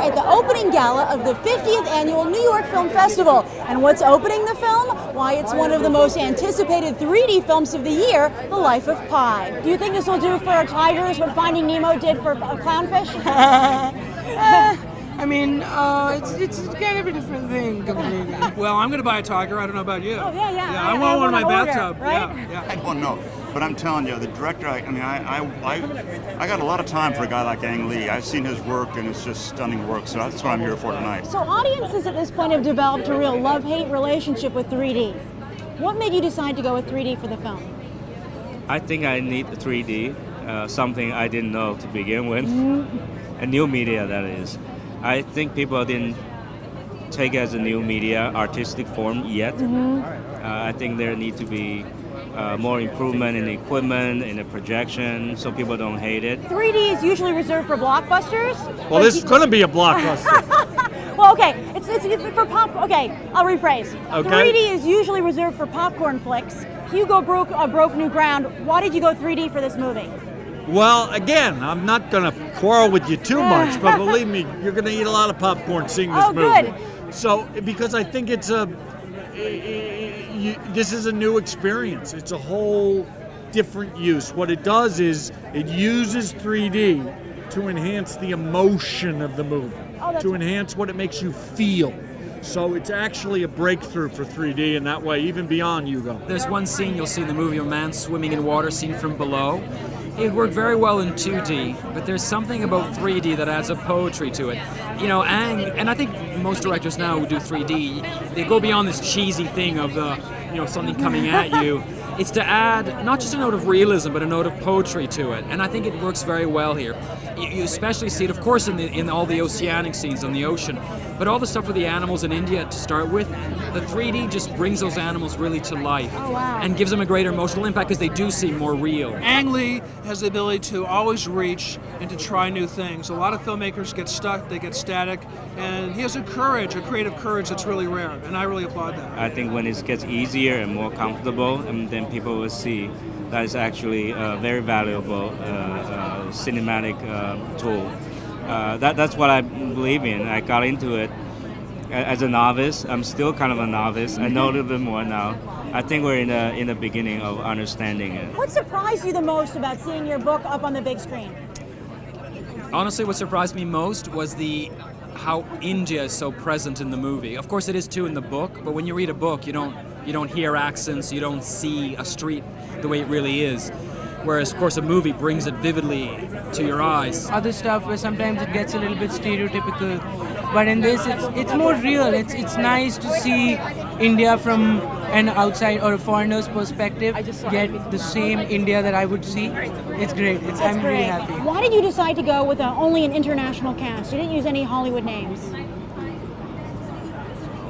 at the opening gala of the 50th Annual New York Film Festival. And what's opening the film? Why, it's one of the most anticipated 3D films of the year, The Life of Pi. Do you think this will do for tigers what Finding Nemo did for clownfish? I mean, it's kind of a different thing completely. Well, I'm going to buy a tiger. I don't know about you. Oh, yeah. I want one in my order, bathtub. right? Yeah. I don't know, but I'm telling you, the director. I got a lot of time for a guy like Ang Lee. I've seen his work, and it's just stunning work. So that's what I'm here for tonight. So audiences at this point have developed a real love-hate relationship with 3D. What made you decide to go with 3D for the film? I think I need 3D, something I didn't know to begin with. A new media, that is. I think people didn't take it as a new media, artistic form yet. I think there need to be more improvement in the equipment, in the projection, so people don't hate it. 3D is usually reserved for blockbusters. Well, this is going to be a blockbuster. Well, okay, it's for pop. Okay, I'll rephrase. Okay. 3D is usually reserved for popcorn flicks. Hugo broke new ground. Why did you go 3D for this movie? Well, again, I'm not going to quarrel with you too much, but believe me, you're going to eat a lot of popcorn seeing this movie. Good. So, because I think it's this is a new experience. It's a whole different use. What it does is it uses 3D to enhance the emotion of the movie, to enhance what it makes you feel. So it's actually a breakthrough for 3D in that way, even beyond Hugo. There's one scene you'll see in the movie, a man swimming in water seen from below. It worked very well in 2D, but there's something about 3D that adds a poetry to it. You know, and I think most directors now who do 3D, they go beyond this cheesy thing of something coming at you. It's to add not just a note of realism, but a note of poetry to it, and I think it works very well here. You especially see it, of course, in all the oceanic scenes on the ocean, but all the stuff with the animals in India to start with, the 3D just brings those animals really to life and gives them a greater emotional impact because they do seem more real. Ang Lee has the ability to always reach and to try new things. A lot of filmmakers get stuck, they get static, and he has a creative courage that's really rare, and I really applaud that. I think when it gets easier and more comfortable, and then people will see that it's actually a very valuable cinematic tool. That's what I believe in. I got into it as a novice. I'm still kind of a novice. I know a little bit more now. I think we're in the beginning of understanding it. What surprised you the most about seeing your book up on the big screen? Honestly, what surprised me most was how India is so present in the movie. Of course, it is too in the book, but when you read a book, you don't hear accents, you don't see a street the way it really is. Whereas, of course, a movie brings it vividly to your eyes. Other stuff where sometimes it gets a little bit stereotypical, but in this it's more real. It's nice to see India from an outside or a foreigner's perspective, get the same India that I would see. It's great. I'm really happy. Why did you decide to go with only an international cast? You didn't use any Hollywood names.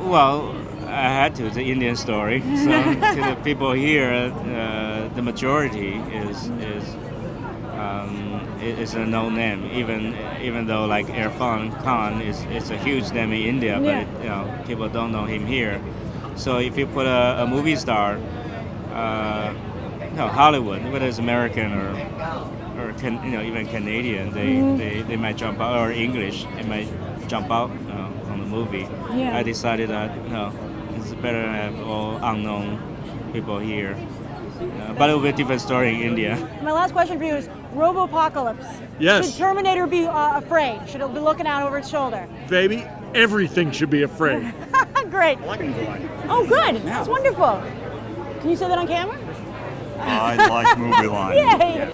Well, I had to. It's an Indian story. So to the people here, the majority is a known name. Even though like Irfan Khan is a huge name in India, but people don't know him here. So if you put a movie star, Hollywood, whether it's American or even Canadian, they might jump out, or English, it might jump out on the movie. I decided that it's better to have all unknown people here. But it will be a different story in India. My last question for you is Robopocalypse. Yes. Should Terminator be afraid? Should it be looking out over its shoulder? Baby, everything should be afraid. Great. I like a movie line. Oh, good. That's wonderful. Can you say that on camera? I like movie lines. Yay.